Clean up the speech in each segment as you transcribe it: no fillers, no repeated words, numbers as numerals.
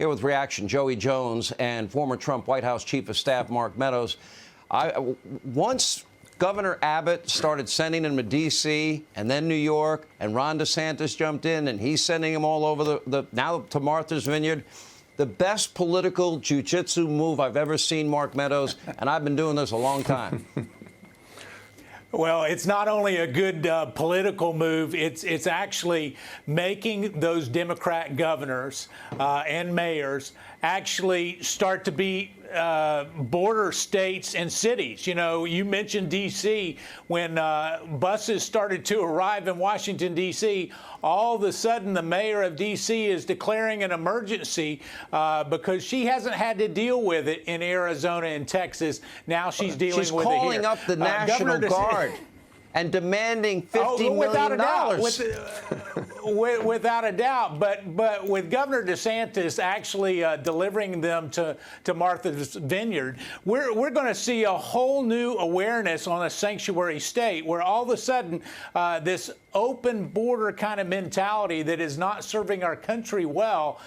Here with reaction, Joey Jones and former Trump White House Chief of Staff Mark Meadows. Once Governor Abbott started sending them to D.C. and then New York, and Ron DeSantis jumped in, and he's sending them all over now to Martha's Vineyard. The best political jiu-jitsu move I've ever seen, Mark Meadows, and I've been doing this a long time. Well, it's not only a good political move, it's actually making those Democrat governors and mayors actually start to be border states and cities. You know, you mentioned D.C. When buses started to arrive in Washington, D.C., all of a sudden the mayor of D.C. is declaring an emergency because she hasn't had to deal with it in Arizona and Texas. Now she's dealing with it here. She's calling up the National Guard and demanding $50 million. Without a doubt. But with Governor DeSantis actually delivering them to Martha's Vineyard, we're going to see a whole new awareness on a sanctuary state where all of a sudden this open border kind of mentality that is not serving our country well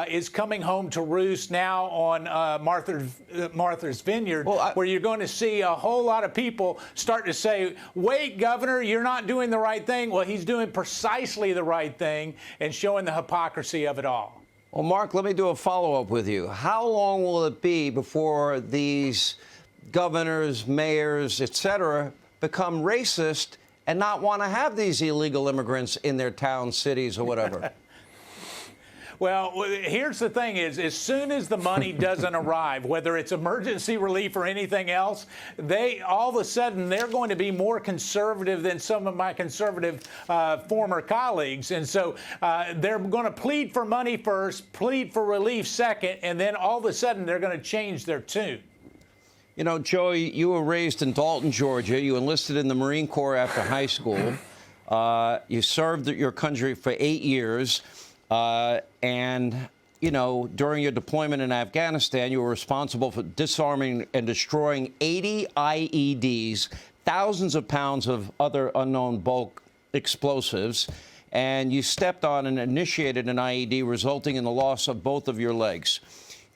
is coming home to roost now on Martha's Vineyard, where you're going to see a whole lot of people start to say, wait, Governor, you're not doing the right thing. Well, he's doing precisely the right thing and showing the hypocrisy of it all. Well, Mark, let me do a follow-up with you. How long will it be before these governors, mayors, et cetera, become racist and not want to have these illegal immigrants in their towns, cities, or whatever? Well, here's the thing is, as soon as the money doesn't arrive, whether it's emergency relief or anything else, all of a sudden they're going to be more conservative than some of my conservative former colleagues. And so they're going to plead for money first, plead for relief second, and then all of a sudden they're going to change their tune. You know, Joey, you were raised in Dalton, Georgia. You enlisted in the Marine Corps after high school. You served your country for 8 years. And, you know, during your deployment in Afghanistan, you were responsible for disarming and destroying 80 IEDs, thousands of pounds of other unknown bulk explosives. And you stepped on and initiated an IED, resulting in the loss of both of your legs.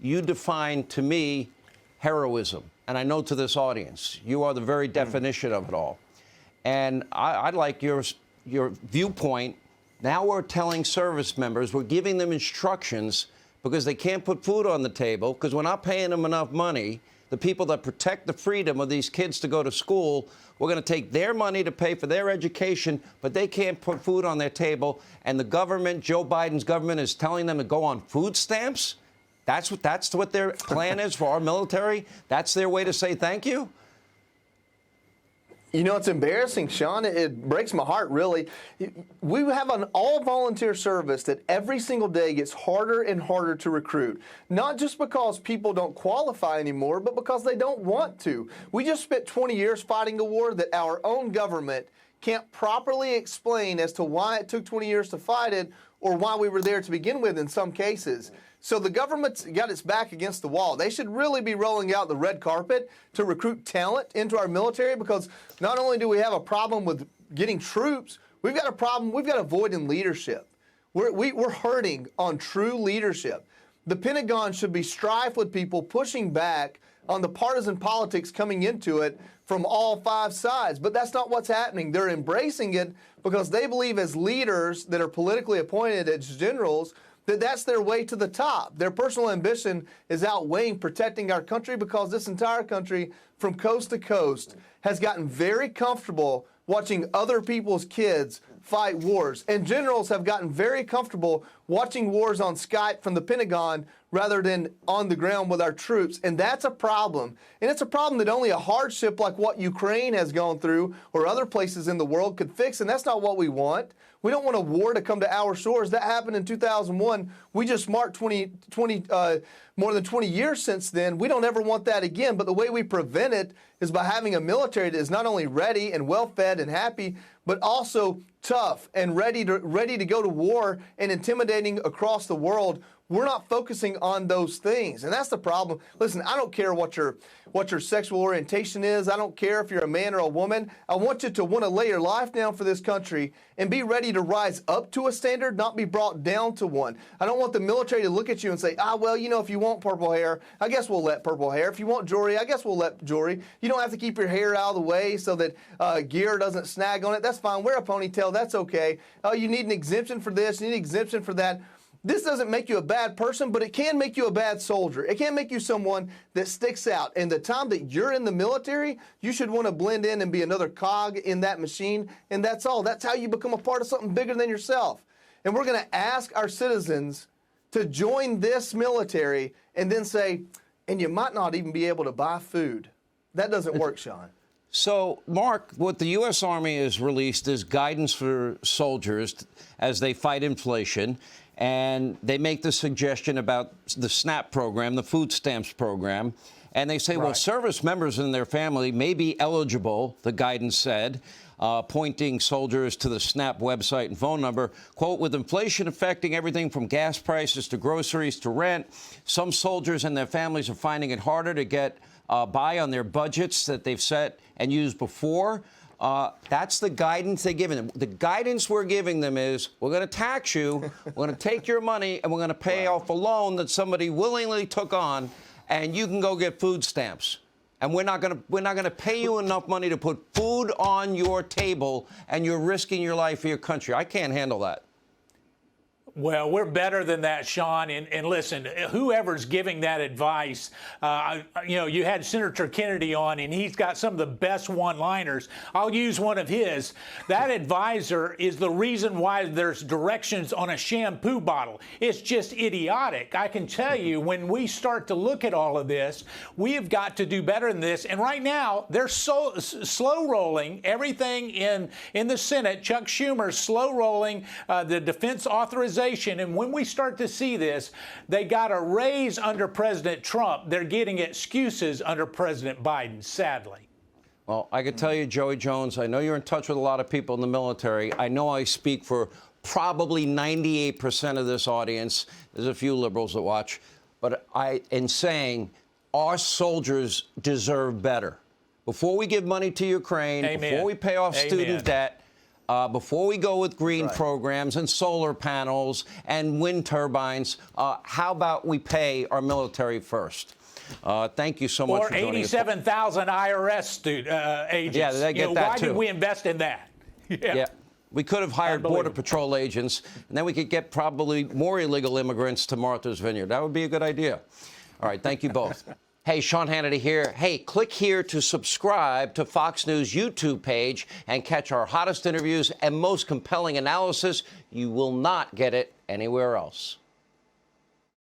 You defined, to me, heroism. And I know to this audience, you are the very definition of it all. And I'd like your viewpoint. Now we're telling service members, we're giving them instructions because they can't put food on the table because we're not paying them enough money. The people that protect the freedom of these kids to go to school, we're going to take their money to pay for their education, but they can't put food on their table. And the government, Joe Biden's government, is telling them to go on food stamps? That's what their plan is for our military? That's their way to say thank you? You know, it's embarrassing, Sean. It breaks my heart, really. We have an all-volunteer service that every single day gets harder and harder to recruit, not just because people don't qualify anymore, but because they don't want to. We just spent 20 years fighting a war that our own government can't properly explain as to why it took 20 years to fight it or why we were there to begin with in some cases. So the government's got its back against the wall. They should really be rolling out the red carpet to recruit talent into our military, because not only do we have a problem with getting troops, we've got a problem, we've got a void in leadership. We're hurting on true leadership. The Pentagon should be strife with people pushing back on the partisan politics coming into it from all five sides. But that's not what's happening. They're embracing it because they believe, as leaders that are politically appointed as generals, that's their way to the top. Their personal ambition is outweighing protecting our country, because this entire country, from coast to coast, has gotten very comfortable watching other people's kids fight wars. And generals have gotten very comfortable watching wars on Skype from the Pentagon rather than on the ground with our troops. And that's a problem. And it's a problem that only a hardship like what Ukraine has gone through or other places in the world could fix. And that's not what we want. We don't want a war to come to our shores. That happened in 2001. We just marked more than 20 years since then. We don't ever want that again. But the way we prevent it is by having a military that is not only ready and well-fed and happy, but also tough and ready to go to war and intimidating across the world We're not focusing on those things, and that's the problem. Listen, I don't care what your sexual orientation is. I don't care if you're a man or a woman. I want you to want to lay your life down for this country and be ready to rise up to a standard, not be brought down to one. I don't want the military to look at you and say, well, you know, if you want purple hair, I guess we'll let purple hair. If you want jewelry, I guess we'll let jewelry. You don't have to keep your hair out of the way so that gear doesn't snag on it. That's fine. Wear a ponytail. That's okay. You need an exemption for this. You need an exemption for that. This doesn't make you a bad person, but it can make you a bad soldier. It can make you someone that sticks out. And the time that you're in the military, you should want to blend in and be another cog in that machine. And that's all. That's how you become a part of something bigger than yourself. And we're going to ask our citizens to join this military and then say, and you might not even be able to buy food. That doesn't work, Sean. So, Mark, what the U.S. Army has released is guidance for soldiers as they fight inflation. And they make the suggestion about the SNAP program, the food stamps program. And they say, well, service members and their family may be eligible, the guidance said, pointing soldiers to the SNAP website and phone number. Quote, with inflation affecting everything from gas prices to groceries to rent, some soldiers and their families are finding it harder to get by on their budgets that they've set and used before. That's the guidance they're giving them. The guidance we're giving them is we're going to tax you, we're going to take your money, and we're going to pay off a loan that somebody willingly took on, and you can go get food stamps. And we're not going to pay you enough money to put food on your table, and you're risking your life for your country. I can't handle that. Well, we're better than that, Sean. And listen, whoever's giving that advice, you know, you had Senator Kennedy on, and he's got some of the best one-liners. I'll use one of his. That advisor is the reason why there's directions on a shampoo bottle. It's just idiotic. I can tell you, when we start to look at all of this, we have got to do better than this. And right now, they're so slow-rolling everything in the Senate. Chuck Schumer's slow-rolling the defense authorization. And when we start to see this, they got a raise under President Trump. They're getting excuses under President Biden, sadly. Well, I can tell you, Joey Jones, I know you're in touch with a lot of people in the military. I know I speak for probably 98% of this audience. There's a few liberals that watch. But in saying our soldiers deserve better. Before we give money to Ukraine, Amen. Before we pay off student debt, before we go with green programs and solar panels and wind turbines, how about we pay our military first? Thank you so much for joining us. Or 87,000 IRS agents. Yeah, they get that why too. did we invest in that? Yeah. We could have hired Border Patrol agents, and then we could get probably more illegal immigrants to Martha's Vineyard. That would be a good idea. All right, thank you both. Hey, Sean Hannity here. Hey, click here to subscribe to Fox News YouTube page and catch our hottest interviews and most compelling analysis. You will not get it anywhere else.